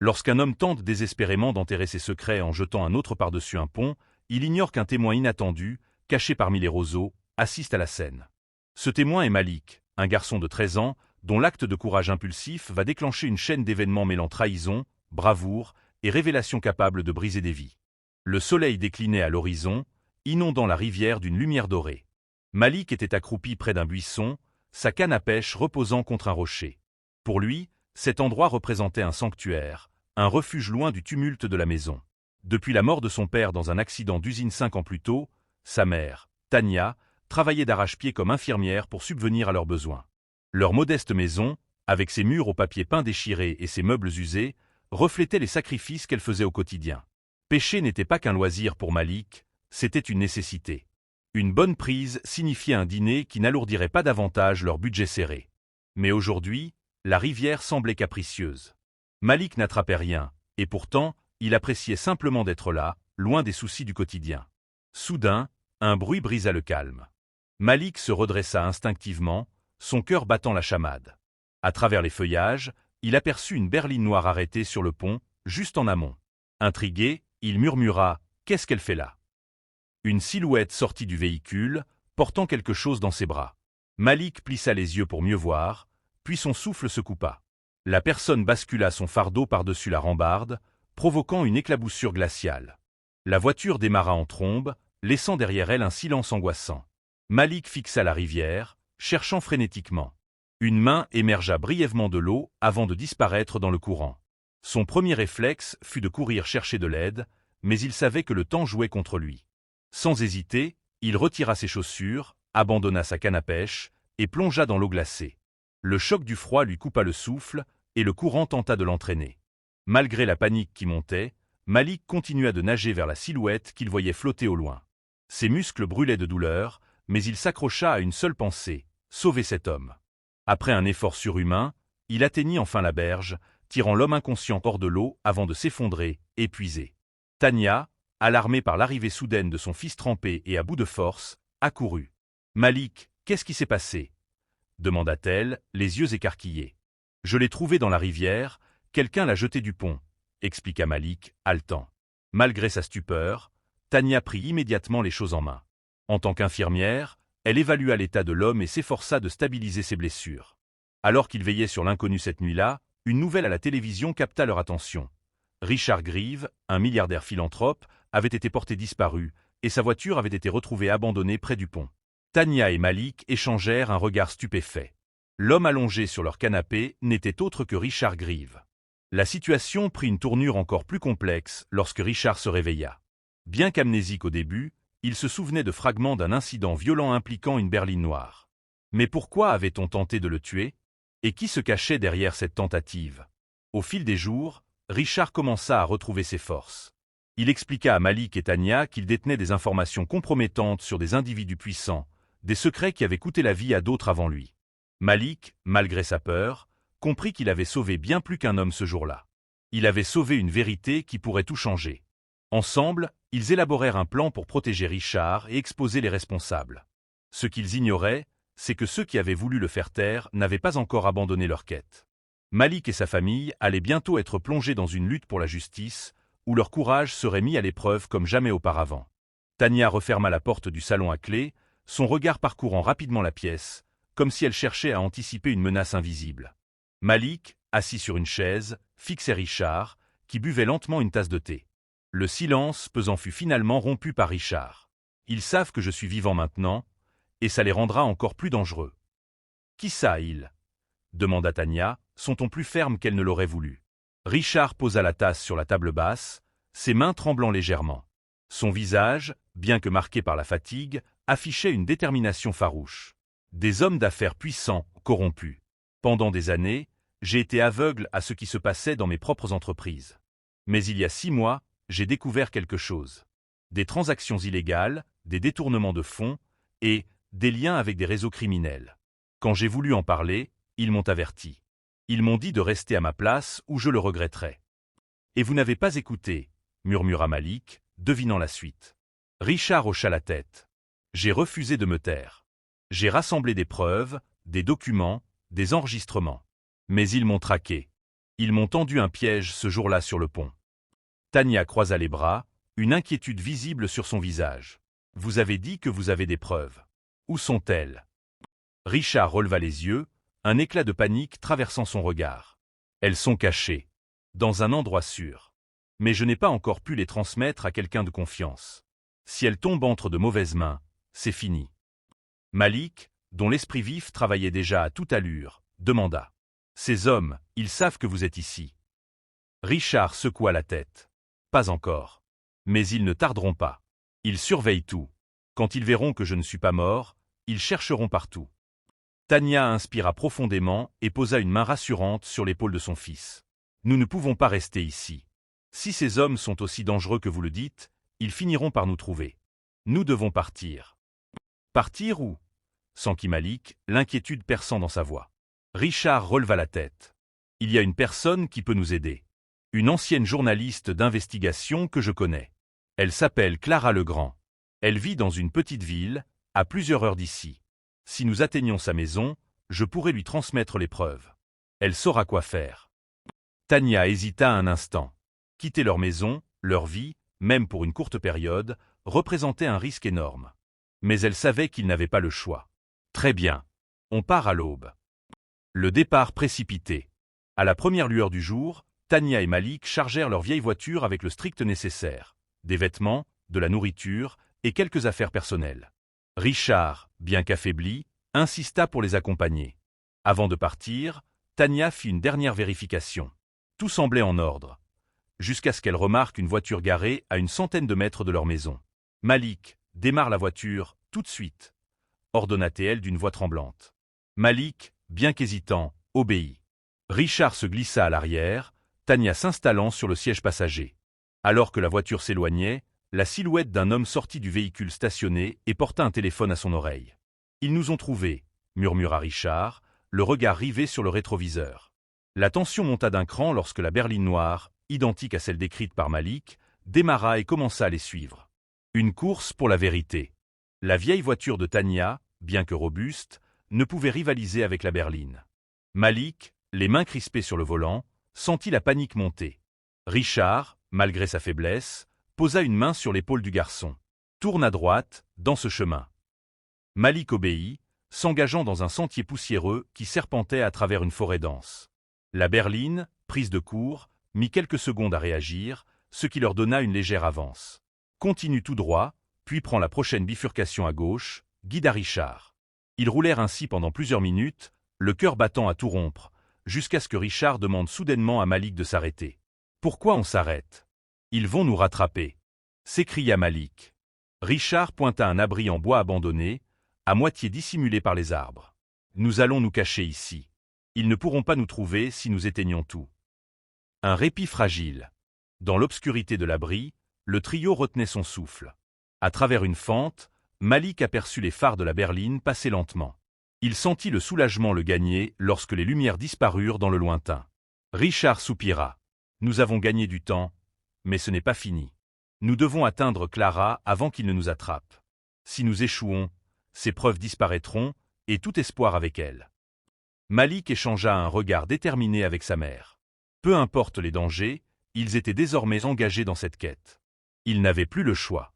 Lorsqu'un homme tente désespérément d'enterrer ses secrets en jetant un autre par-dessus un pont, il ignore qu'un témoin inattendu, caché parmi les roseaux, assiste à la scène. Ce témoin est Malik, un garçon de 13 ans, dont l'acte de courage impulsif va déclencher une chaîne d'événements mêlant trahison, bravoure et révélation capable de briser des vies. Le soleil déclinait à l'horizon, inondant la rivière d'une lumière dorée. Malik était accroupi près d'un buisson, sa canne à pêche reposant contre un rocher. Pour lui, cet endroit représentait un sanctuaire, un refuge loin du tumulte de la maison. Depuis la mort de son père dans un accident d'usine 5 ans plus tôt, sa mère, Tania, travaillait d'arrache-pied comme infirmière pour subvenir à leurs besoins. Leur modeste maison, avec ses murs au papier peint déchiré et ses meubles usés, reflétait les sacrifices qu'elle faisait au quotidien. Pêcher n'était pas qu'un loisir pour Malik, c'était une nécessité. Une bonne prise signifiait un dîner qui n'alourdirait pas davantage leur budget serré. Mais aujourd'hui, la rivière semblait capricieuse. Malik n'attrapait rien, et pourtant, il appréciait simplement d'être là, loin des soucis du quotidien. Soudain, un bruit brisa le calme. Malik se redressa instinctivement, son cœur battant la chamade. À travers les feuillages, il aperçut une berline noire arrêtée sur le pont, juste en amont. Intrigué, il murmura « Qu'est-ce qu'elle fait là ?» Une silhouette sortit du véhicule, portant quelque chose dans ses bras. Malik plissa les yeux pour mieux voir, puis son souffle se coupa. La personne bascula son fardeau par-dessus la rambarde, provoquant une éclaboussure glaciale. La voiture démarra en trombe, laissant derrière elle un silence angoissant. Malik fixa la rivière, cherchant frénétiquement. Une main émergea brièvement de l'eau avant de disparaître dans le courant. Son premier réflexe fut de courir chercher de l'aide, mais il savait que le temps jouait contre lui. Sans hésiter, il retira ses chaussures, abandonna sa canne à pêche et plongea dans l'eau glacée. Le choc du froid lui coupa le souffle et le courant tenta de l'entraîner. Malgré la panique qui montait, Malik continua de nager vers la silhouette qu'il voyait flotter au loin. Ses muscles brûlaient de douleur, mais il s'accrocha à une seule pensée, sauver cet homme. Après un effort surhumain, il atteignit enfin la berge, tirant l'homme inconscient hors de l'eau avant de s'effondrer, épuisé. Tania, alarmée par l'arrivée soudaine de son fils trempé et à bout de force, accourut. « Malik, qu'est-ce qui s'est passé ?» demanda-t-elle, les yeux écarquillés. « Je l'ai trouvé dans la rivière, quelqu'un l'a jeté du pont », expliqua Malik, haletant. Malgré sa stupeur, Tania prit immédiatement les choses en main. En tant qu'infirmière, elle évalua l'état de l'homme et s'efforça de stabiliser ses blessures. Alors qu'ils veillaient sur l'inconnu cette nuit-là, une nouvelle à la télévision capta leur attention. Richard Greaves, un milliardaire philanthrope, avait été porté disparu, et sa voiture avait été retrouvée abandonnée près du pont. Tania et Malik échangèrent un regard stupéfait. L'homme allongé sur leur canapé n'était autre que Richard Greaves. La situation prit une tournure encore plus complexe lorsque Richard se réveilla. Bien qu'amnésique au début, il se souvenait de fragments d'un incident violent impliquant une berline noire. Mais pourquoi avait-on tenté de le tuer? Et qui se cachait derrière cette tentative? Au fil des jours, Richard commença à retrouver ses forces. Il expliqua à Malik et Tania qu'il détenait des informations compromettantes sur des individus puissants, des secrets qui avaient coûté la vie à d'autres avant lui. Malik, malgré sa peur, comprit qu'il avait sauvé bien plus qu'un homme ce jour-là. Il avait sauvé une vérité qui pourrait tout changer. Ensemble, ils élaborèrent un plan pour protéger Richard et exposer les responsables. Ce qu'ils ignoraient, c'est que ceux qui avaient voulu le faire taire n'avaient pas encore abandonné leur quête. Malik et sa famille allaient bientôt être plongés dans une lutte pour la justice, où leur courage serait mis à l'épreuve comme jamais auparavant. Tania referma la porte du salon à clé, son regard parcourant rapidement la pièce, comme si elle cherchait à anticiper une menace invisible. Malik, assis sur une chaise, fixait Richard, qui buvait lentement une tasse de thé. Le silence pesant fut finalement rompu par Richard. « Ils savent que je suis vivant maintenant, et ça les rendra encore plus dangereux. »« Qui ça, ils ?» demanda Tania, son ton plus ferme qu'elle ne l'aurait voulu. Richard posa la tasse sur la table basse, ses mains tremblant légèrement. Son visage, bien que marqué par la fatigue, affichait une détermination farouche. Des hommes d'affaires puissants, corrompus. Pendant des années, j'ai été aveugle à ce qui se passait dans mes propres entreprises. Mais il y a 6 mois, j'ai découvert quelque chose. Des transactions illégales, des détournements de fonds et des liens avec des réseaux criminels. Quand j'ai voulu en parler, ils m'ont averti. Ils m'ont dit de rester à ma place ou je le regretterais. « Et vous n'avez pas écouté » murmura Malik, devinant la suite. Richard hocha la tête. « J'ai refusé de me taire. J'ai rassemblé des preuves, des documents, des enregistrements. Mais ils m'ont traqué. Ils m'ont tendu un piège ce jour-là sur le pont. Tania croisa les bras, une inquiétude visible sur son visage. Vous avez dit que vous avez des preuves. Où sont-elles? Richard releva les yeux, un éclat de panique traversant son regard. Elles sont cachées. Dans un endroit sûr. Mais je n'ai pas encore pu les transmettre à quelqu'un de confiance. Si elles tombent entre de mauvaises mains, c'est fini. Malik, dont l'esprit vif travaillait déjà à toute allure, demanda. Ces hommes, ils savent que vous êtes ici. Richard secoua la tête. Pas encore. Mais ils ne tarderont pas. Ils surveillent tout. Quand ils verront que je ne suis pas mort, ils chercheront partout. Tania inspira profondément et posa une main rassurante sur l'épaule de son fils. Nous ne pouvons pas rester ici. Si ces hommes sont aussi dangereux que vous le dites, ils finiront par nous trouver. Nous devons partir. Partir où? S'enquit Malik, l'inquiétude perçant dans sa voix. Richard releva la tête. Il y a une personne qui peut nous aider. Une ancienne journaliste d'investigation que je connais. Elle s'appelle Clara Legrand. Elle vit dans une petite ville, à plusieurs heures d'ici. Si nous atteignions sa maison, je pourrais lui transmettre les preuves. Elle saura quoi faire. Tania hésita un instant. Quitter leur maison, leur vie, même pour une courte période, représentait un risque énorme. Mais elle savait qu'ils n'avaient pas le choix. Très bien. On part à l'aube. Le départ précipité. À la première lueur du jour, Tania et Malik chargèrent leur vieille voiture avec le strict nécessaire. Des vêtements, de la nourriture et quelques affaires personnelles. Richard, bien qu'affaibli, insista pour les accompagner. Avant de partir, Tania fit une dernière vérification. Tout semblait en ordre. Jusqu'à ce qu'elle remarque une voiture garée à une centaine de mètres de leur maison. « Malik, démarre la voiture, tout de suite !» ordonna-t-elle d'une voix tremblante. Malik, bien qu'hésitant, obéit. Richard se glissa à l'arrière, Tania s'installant sur le siège passager. Alors que la voiture s'éloignait, la silhouette d'un homme sortit du véhicule stationné et porta un téléphone à son oreille. « Ils nous ont trouvés », murmura Richard, le regard rivé sur le rétroviseur. La tension monta d'un cran lorsque la berline noire, identique à celle décrite par Malik, démarra et commença à les suivre. Une course pour la vérité. La vieille voiture de Tania, bien que robuste, ne pouvait rivaliser avec la berline. Malik, les mains crispées sur le volant, sentit la panique monter. Richard, malgré sa faiblesse, posa une main sur l'épaule du garçon. « Tourne à droite, dans ce chemin. » Malik obéit, s'engageant dans un sentier poussiéreux qui serpentait à travers une forêt dense. La berline, prise de court, mit quelques secondes à réagir, ce qui leur donna une légère avance. « Continue tout droit, puis prends la prochaine bifurcation à gauche, » guida Richard. Ils roulèrent ainsi pendant plusieurs minutes, le cœur battant à tout rompre, jusqu'à ce que Richard demande soudainement à Malik de s'arrêter. « Pourquoi on s'arrête? Ils vont nous rattraper !» s'écria Malik. Richard pointa un abri en bois abandonné, à moitié dissimulé par les arbres. « Nous allons nous cacher ici. Ils ne pourront pas nous trouver si nous éteignons tout. » Un répit fragile. Dans l'obscurité de l'abri, le trio retenait son souffle. À travers une fente, Malik aperçut les phares de la berline passer lentement. Il sentit le soulagement le gagner lorsque les lumières disparurent dans le lointain. Richard soupira. « Nous avons gagné du temps, mais ce n'est pas fini. Nous devons atteindre Clara avant qu'il ne nous attrape. Si nous échouons, ses preuves disparaîtront, et tout espoir avec elles. » Malik échangea un regard déterminé avec sa mère. Peu importe les dangers, ils étaient désormais engagés dans cette quête. Ils n'avaient plus le choix.